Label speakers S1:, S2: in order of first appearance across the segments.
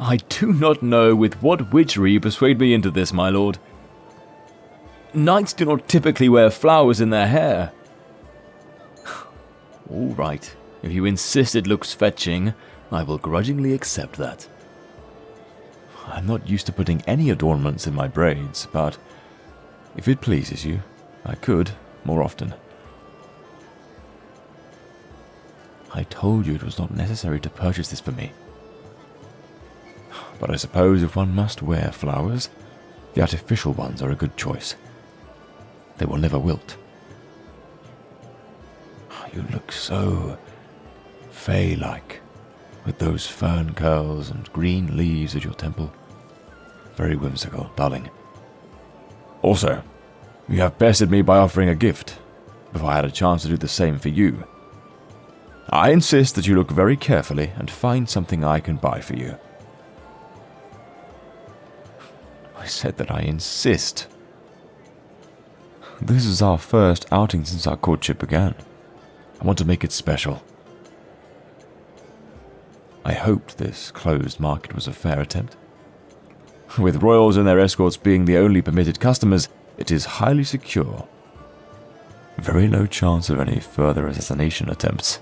S1: I do not know with what witchery you persuade me into this, my lord. Knights do not typically wear flowers in their hair. All right, if you insist it looks fetching, I will grudgingly accept that. I'm not used to putting any adornments in my braids, but if it pleases you, I could more often. I told you it was not necessary to purchase this for me. But I suppose if one must wear flowers, the artificial ones are a good choice. They will never wilt. You look so fey-like, with those fern curls and green leaves at your temple. Very whimsical, darling. Also, you have bested me by offering a gift, before I had a chance to do the same for you. I insist that you look very carefully and find something I can buy for you. I said that I insist. This is our first outing since our courtship began. I want to make it special. I hoped this closed market was a fair attempt. With royals and their escorts being the only permitted customers, it is highly secure. Very low chance of any further assassination attempts.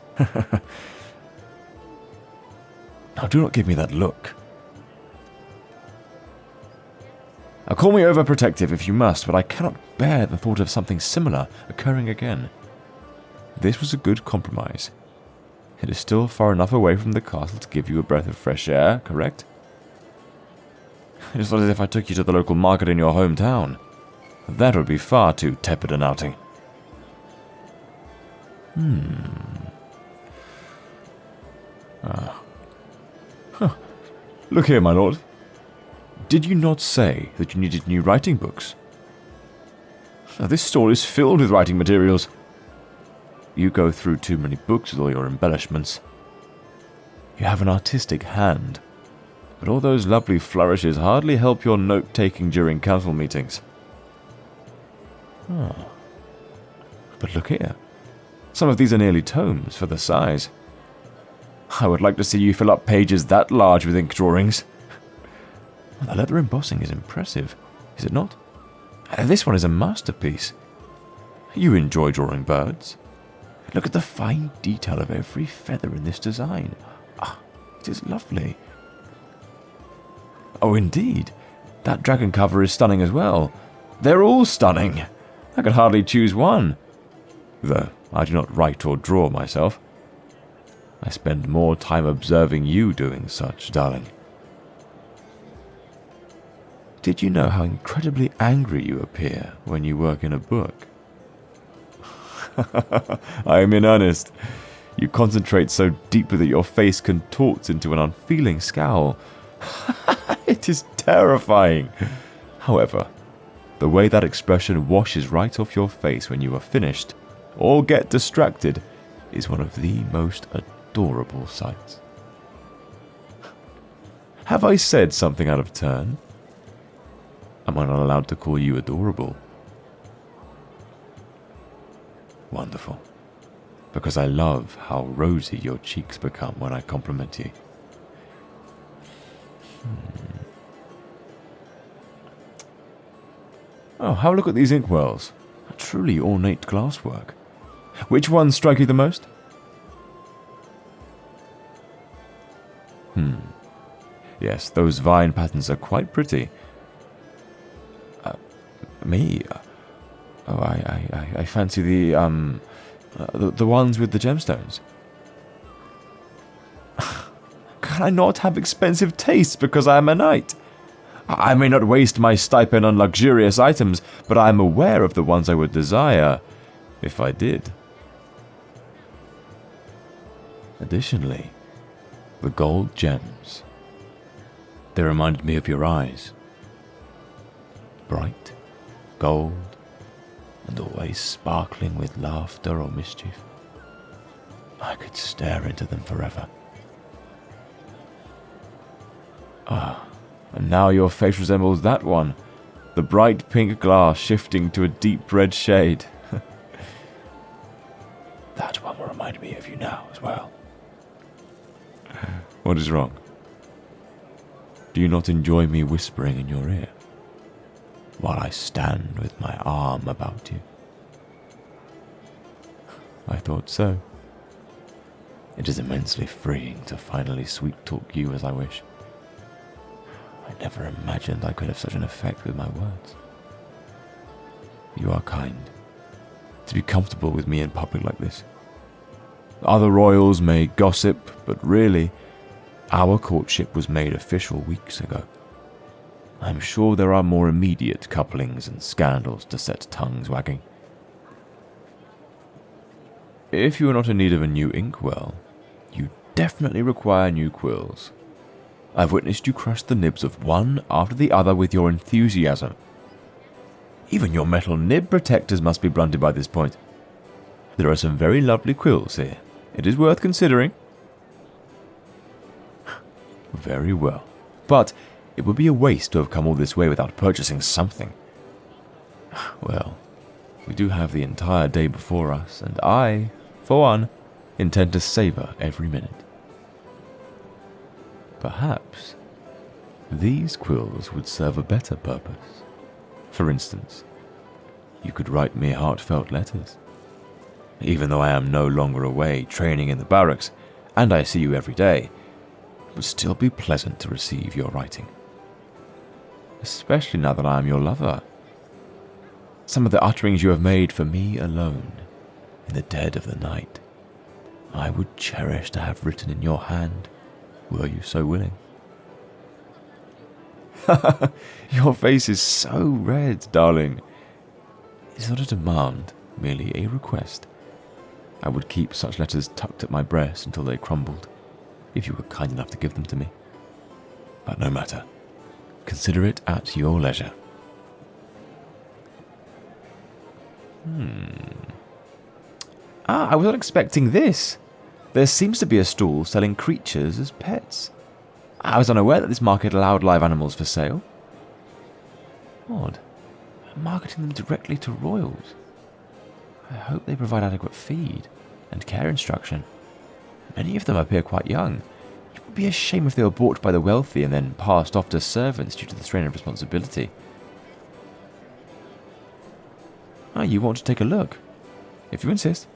S1: Now do not give me that look. Now call me overprotective if you must, but I cannot bear the thought of something similar occurring again. This was a good compromise. It is still far enough away from the castle to give you a breath of fresh air, correct? It is not as if I took you to the local market in your hometown. That would be far too tepid an outing. Look here, my lord. Did you not say that you needed new writing books? Now, this store is filled with writing materials. You go through too many books with all your embellishments. You have an artistic hand, but all those lovely flourishes hardly help your note-taking during council meetings. But look here. Some of these are nearly tomes for the size. I would like to see you fill up pages that large with ink drawings. The leather embossing is impressive, is it not? This one is a masterpiece. You enjoy drawing birds. Look at the fine detail of every feather in this design. It is lovely. Oh, indeed. That dragon cover is stunning as well. They're all stunning. I could hardly choose one. Though I do not write or draw myself. I spend more time observing you doing such, darling. Did you know how incredibly angry you appear when you work in a book? I am in earnest. You concentrate so deeply that your face contorts into an unfeeling scowl. It is terrifying. However, the way that expression washes right off your face when you are finished, or get distracted, is one of the most adorable sights. Have I said something out of turn? Am I not allowed to call you adorable? Wonderful. Because I love how rosy your cheeks become when I compliment you. Oh, have a look at these inkwells. Truly ornate glasswork. Which ones strike you the most? Yes, those vine patterns are quite pretty. Me? I fancy the ones with the gemstones. Can I not have expensive tastes because I am a knight? I may not waste my stipend on luxurious items, but I am aware of the ones I would desire, if I did. Additionally, the gold gems. They reminded me of your eyes. Bright, gold, and always sparkling with laughter or mischief. I could stare into them forever. And now your face resembles that one, the bright pink glass shifting to a deep red shade. That one will remind me of you now as well. What is wrong? Do you not enjoy me whispering in your ear, while I stand with my arm about you? I thought so. It is immensely freeing to finally sweet-talk you as I wish. I never imagined I could have such an effect with my words. You are kind. To be comfortable with me in public like this. Other royals may gossip, but really, our courtship was made official weeks ago. I'm sure there are more immediate couplings and scandals to set tongues wagging. If you are not in need of a new inkwell, you definitely require new quills. I've witnessed you crush the nibs of one after the other with your enthusiasm. Even your metal nib protectors must be blunted by this point. There are some very lovely quills here. It is worth considering. Very well. But it would be a waste to have come all this way without purchasing something. Well, we do have the entire day before us, and I, for one, intend to savor every minute. Perhaps these quills would serve a better purpose. For instance, you could write me heartfelt letters. Even though I am no longer away training in the barracks, and I see you every day, it would still be pleasant to receive your writing. Especially now that I am your lover. Some of the utterings you have made for me alone, in the dead of the night, I would cherish to have written in your hand, were you so willing. Your face is so red, darling. It's not a demand, merely a request. I would keep such letters tucked at my breast until they crumbled, if you were kind enough to give them to me. But no matter. Consider it at your leisure. I was not expecting this. There seems to be a stall selling creatures as pets. I was unaware that this market allowed live animals for sale. Odd. Marketing them directly to royals. I hope they provide adequate feed and care instruction. Many of them appear quite young. It would be a shame if they were bought by the wealthy and then passed off to servants due to the strain of responsibility. You want to take a look? If you insist.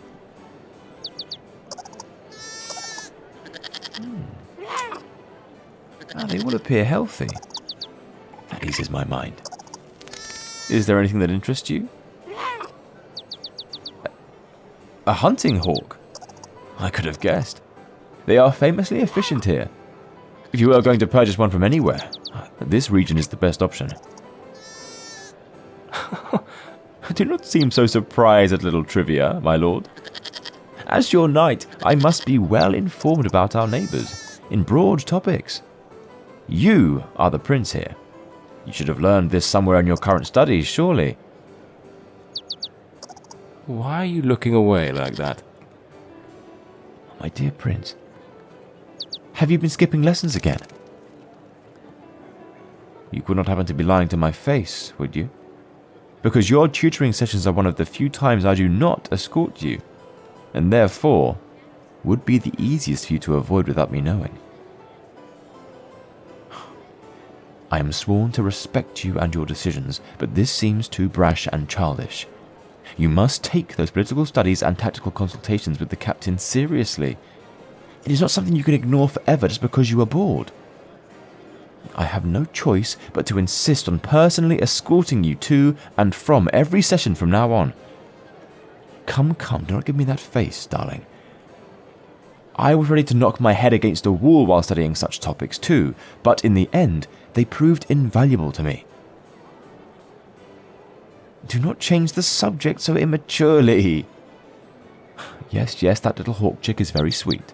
S1: They all appear healthy. That eases my mind. Is there anything that interests you? A hunting hawk? I could have guessed. They are famously efficient here. If you were going to purchase one from anywhere, this region is the best option. Do not seem so surprised at little trivia, my lord. As your knight, I must be well informed about our neighbours, in broad topics. You are the prince here. You should have learned this somewhere in your current studies, surely. Why are you looking away like that? My dear prince, have you been skipping lessons again? You could not happen to be lying to my face, would you? Because your tutoring sessions are one of the few times I do not escort you, and therefore would be the easiest for you to avoid without me knowing. I am sworn to respect you and your decisions, but this seems too brash and childish. You must take those political studies and tactical consultations with the captain seriously. It is not something you can ignore forever just because you are bored. I have no choice but to insist on personally escorting you to and from every session from now on. Come, do not give me that face, darling. I was ready to knock my head against a wall while studying such topics too, but in the end, they proved invaluable to me. Do not change the subject so immaturely. Yes, that little hawk chick is very sweet.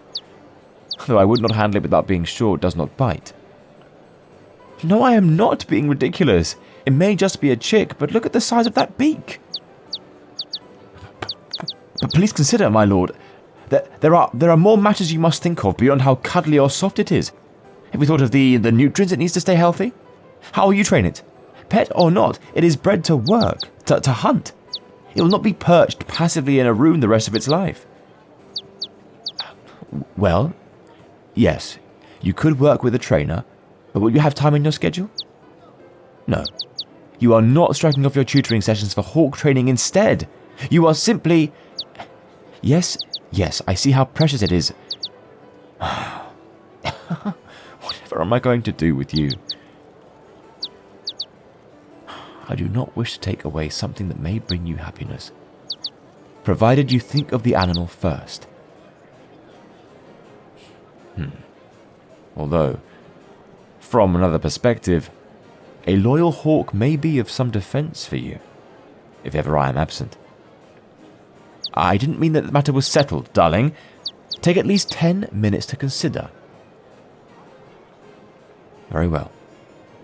S1: Though I would not handle it without being sure it does not bite. No, I am not being ridiculous. It may just be a chick, but look at the size of that beak. But please consider, my lord, that there are more matters you must think of beyond how cuddly or soft it is. Have you thought of the nutrients it needs to stay healthy? How will you train it? Pet or not, it is bred to work, to hunt. It will not be perched passively in a room the rest of its life. Well, yes, you could work with a trainer, But will you have time in your schedule? No. You are not striking off your tutoring sessions for hawk training instead. You are simply... Yes, I see how precious it is. Whatever am I going to do with you? I do not wish to take away something that may bring you happiness, provided you think of the animal first. Although, from another perspective, a loyal hawk may be of some defense for you, if ever I am absent. I didn't mean that the matter was settled, darling. Take at least 10 minutes to consider. Very well.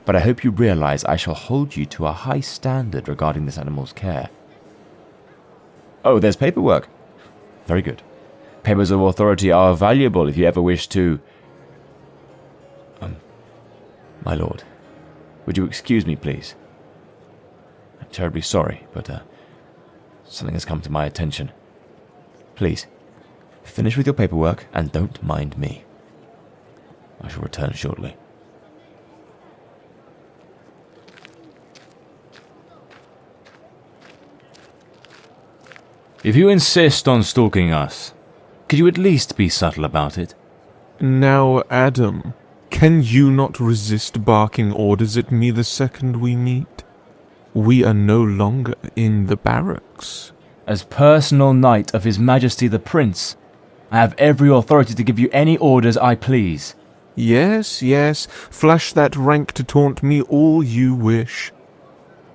S1: But I hope you realize I shall hold you to a high standard regarding this animal's care. Oh, there's paperwork. Very good. Papers of authority are valuable if you ever wish to... My lord, would you excuse me, please? I'm terribly sorry, but something has come to my attention. Please, finish with your paperwork and don't mind me. I shall return shortly. If you insist on stalking us, could you at least be subtle about it?
S2: Now, Adam, can you not resist barking orders at me the second we meet? We are no longer in the barracks.
S1: As personal knight of His Majesty the Prince, I have every authority to give you any orders I please.
S2: Yes, flash that rank to taunt me all you wish.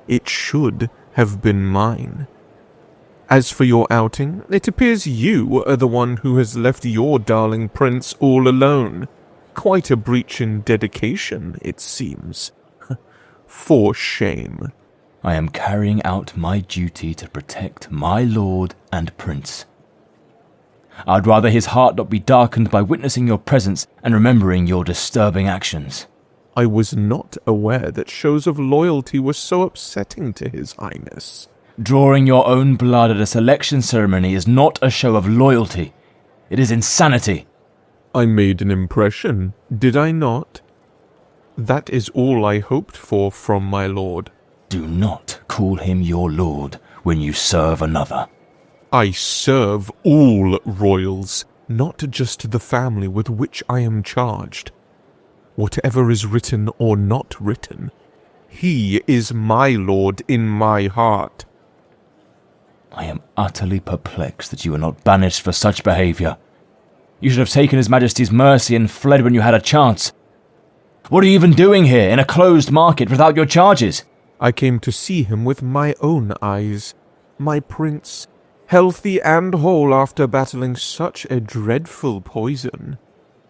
S2: It should have been mine. As for your outing, it appears you are the one who has left your darling prince all alone. Quite a breach in dedication, it seems. For shame.
S1: I am carrying out my duty to protect my lord and prince. I'd rather his heart not be darkened by witnessing your presence and remembering your disturbing actions.
S2: I was not aware that shows of loyalty were so upsetting to His Highness.
S1: Drawing your own blood at a selection ceremony is not a show of loyalty. It is insanity.
S2: I made an impression, did I not? That is all I hoped for from my lord.
S1: Do not call him your lord when you serve another.
S2: I serve all royals, not just the family with which I am charged. Whatever is written or not written, he is my lord in my heart.
S1: I am utterly perplexed that you were not banished for such behaviour. You should have taken His Majesty's mercy and fled when you had a chance. What are you even doing here, in a closed market, without your charges?
S2: I came to see him with my own eyes. My prince, healthy and whole after battling such a dreadful poison.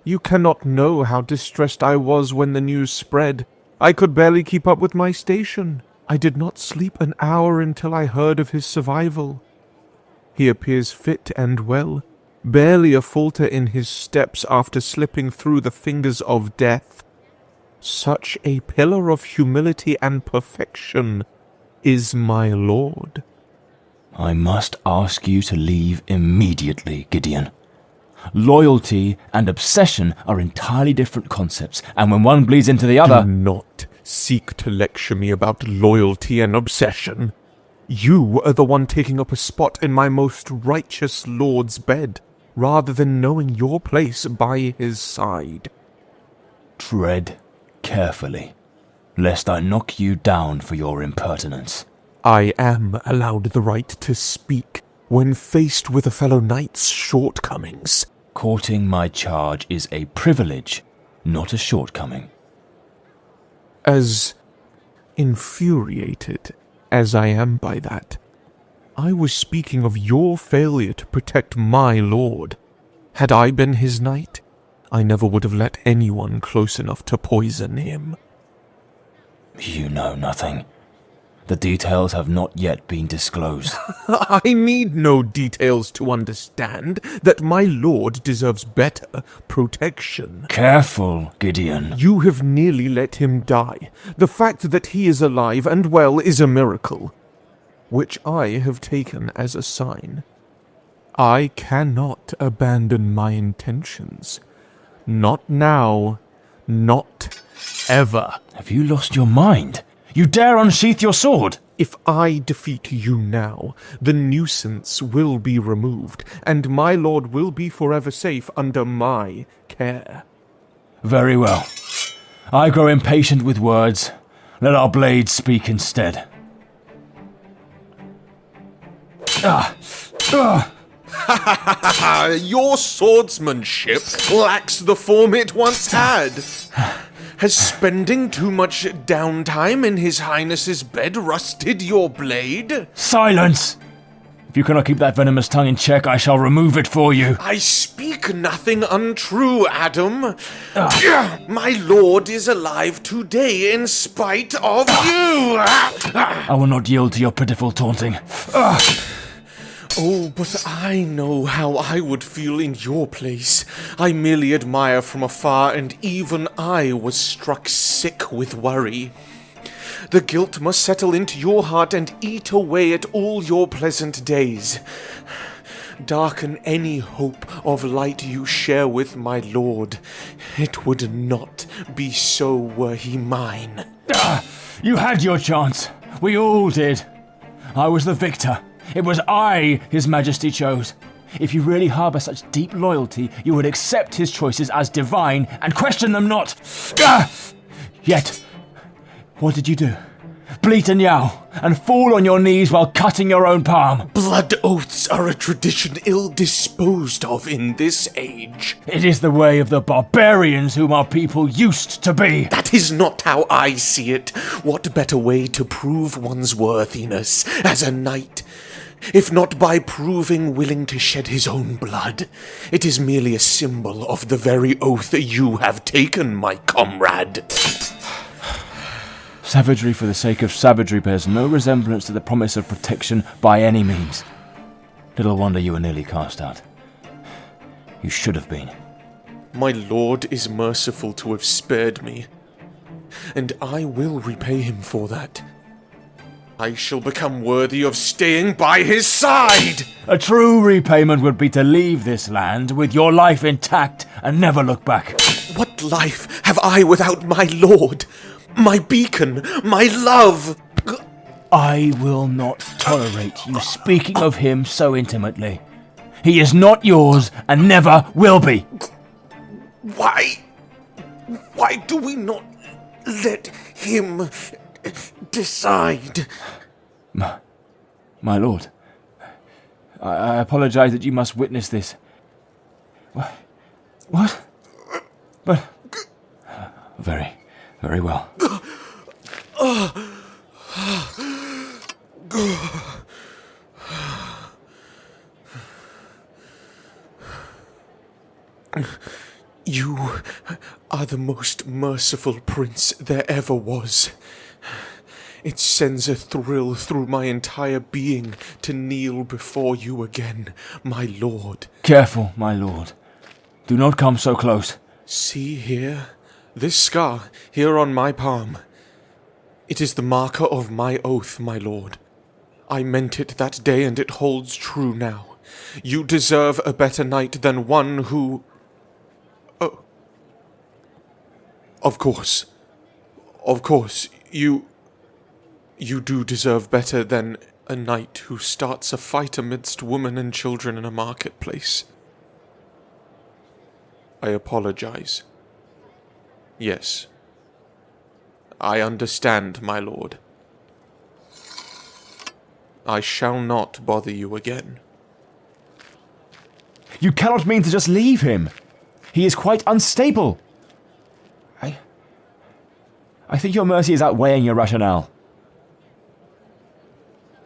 S2: You cannot know how distressed I was when the news spread. I could barely keep up with my station. I did not sleep an hour until I heard of his survival. He appears fit and well, barely a falter in his steps after slipping through the fingers of death. Such a pillar of humility and perfection is my lord.
S1: I must ask you to leave immediately, Gideon. Loyalty and obsession are entirely different concepts, and when one bleeds into the other...
S2: Do not seek to lecture me about loyalty and obsession. You are the one taking up a spot in my most righteous lord's bed, rather than knowing your place by his side.
S1: Tread carefully, lest I knock you down for your impertinence.
S2: I am allowed the right to speak when faced with a fellow knight's shortcomings.
S1: Courting my charge is a privilege, not a shortcoming.
S2: As infuriated as I am by that, I was speaking of your failure to protect my lord. Had I been his knight, I never would have let anyone close enough to poison him.
S1: You know nothing. The details have not yet been disclosed.
S2: I need no details to understand that my lord deserves better protection.
S1: Careful, Gideon.
S2: You have nearly let him die. The fact that he is alive and well is a miracle, which I have taken as a sign. I cannot abandon my intentions. Not now. Not ever.
S1: Have you lost your mind? You dare unsheath your sword?
S2: If I defeat you now, the nuisance will be removed, and my lord will be forever safe under my care.
S1: Very well. I grow impatient with words. Let our blades speak instead.
S2: Your swordsmanship lacks the form it once had. Has spending too much downtime in His Highness's bed rusted your blade?
S1: Silence! If you cannot keep that venomous tongue in check, I shall remove it for you.
S2: I speak nothing untrue, Adam. My lord is alive today in spite of you.
S1: I will not yield to your pitiful taunting.
S2: Oh, but I know how I would feel in your place. I merely admire from afar, and even I was struck sick with worry. The guilt must settle into your heart and eat away at all your pleasant days. Darken any hope of light you share with my lord. It would not be so were he mine.
S1: You had your chance. We all did. I was the victor. It was I His Majesty chose. If you really harbour such deep loyalty, you would accept his choices as divine and question them not. Yet, what did you do? Bleat and yowl, and fall on your knees while cutting your own palm.
S2: Blood oaths are a tradition ill disposed of in this age.
S1: It is the way of the barbarians whom our people used to be.
S2: That is not how I see it. What better way to prove one's worthiness as a knight? If not by proving willing to shed his own blood, it is merely a symbol of the very oath you have taken, my comrade.
S1: Savagery for the sake of savagery bears no resemblance to the promise of protection by any means. Little wonder you were nearly cast out. You should have been.
S2: My lord is merciful to have spared me, and I will repay him for that. I shall become worthy of staying by his side!
S1: A true repayment would be to leave this land with your life intact and never look back.
S2: What life have I without my lord? My beacon, my love!
S1: I will not tolerate you speaking of him so intimately. He is not yours and never will be.
S2: Why do we not let him decide?
S1: My lord, I apologize that you must witness this. What? But... Very well.
S2: You are the most merciful prince there ever was. It sends a thrill through my entire being to kneel before you again, my lord.
S1: Careful, my lord. Do not come so close.
S2: See here, this scar here on my palm. It is the marker of my oath, my lord. I meant it that day, and it holds true now. You deserve a better knight than one who... Oh. Of course, you do deserve better than a knight who starts a fight amidst women and children in a marketplace. I apologize. Yes. I understand, my lord. I shall not bother you again.
S1: You cannot mean to just leave him. He is quite unstable. I think your mercy is outweighing your rationale.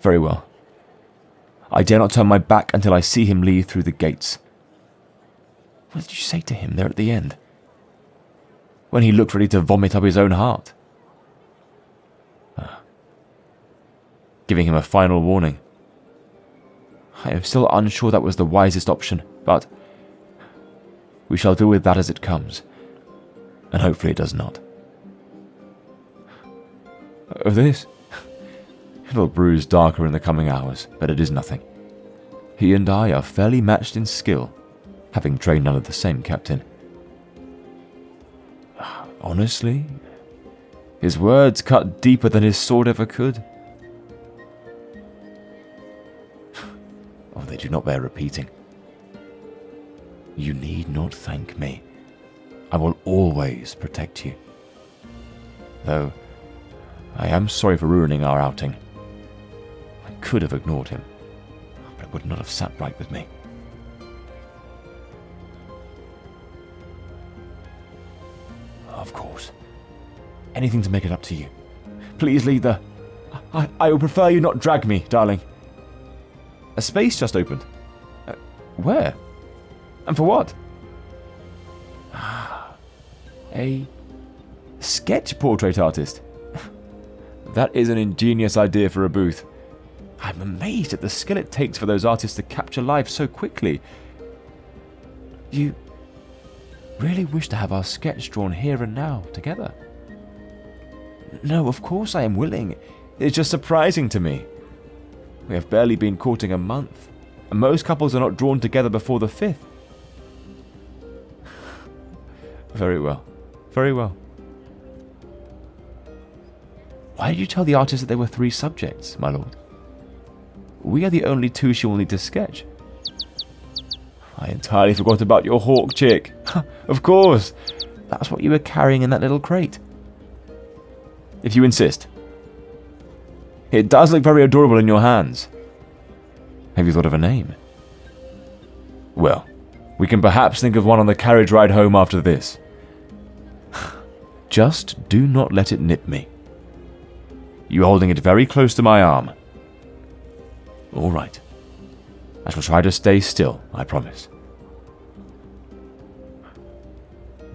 S1: Very well. I dare not turn my back until I see him leave through the gates. What did you say to him there at the end? When he looked ready to vomit up his own heart. Giving him a final warning. I am still unsure that was the wisest option, but we shall deal with that as it comes, and hopefully it does not. Of this, it'll bruise darker in the coming hours, but it is nothing. He and I are fairly matched in skill, having trained under the same captain. Honestly, His words cut deeper than his sword ever could. Oh, they do not bear repeating. You need not thank me. I will always protect you. Though, I am sorry for ruining our outing. I could have ignored him, but it would not have sat right with me. Of course. Anything to make it up to you. Please lead the... I would prefer you not drag me, darling. A space just opened. Where? And for what? A sketch portrait artist. That is an ingenious idea for a booth. I'm amazed at the skill it takes for those artists to capture life so quickly. You really wish to have our sketch drawn here and now, together? No, of course I am willing. It's just surprising to me. We have barely been courting a month, and most couples are not drawn together before the 5th. Very well. Very well. Why did you tell the artist that there were 3 subjects, my lord? We are the only 2 she will need to sketch. I entirely forgot about your hawk chick. Of course. That's what you were carrying in that little crate. If you insist. It does look very adorable in your hands. Have you thought of a name? Well, we can perhaps think of one on the carriage ride home after this. Just do not let it nip me. You are holding it very close to my arm. All right. I shall try to stay still, I promise.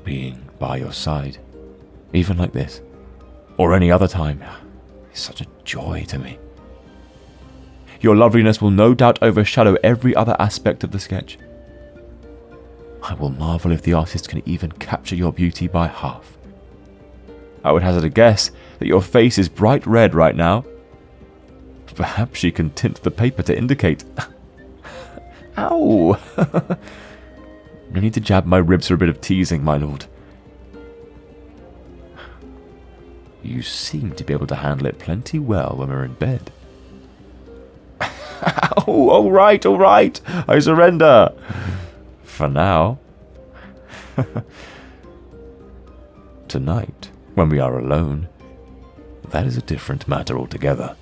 S1: Being by your side, even like this, or any other time, is such a joy to me. Your loveliness will no doubt overshadow every other aspect of the sketch. I will marvel if the artist can even capture your beauty by half. I would hazard a guess that your face is bright red right now. Perhaps she can tint the paper to indicate. Ow! No need to jab my ribs for a bit of teasing, my lord. You seem to be able to handle it plenty well when we're in bed. Oh, all right, I surrender. For now. Tonight, when we are alone, that is a different matter altogether.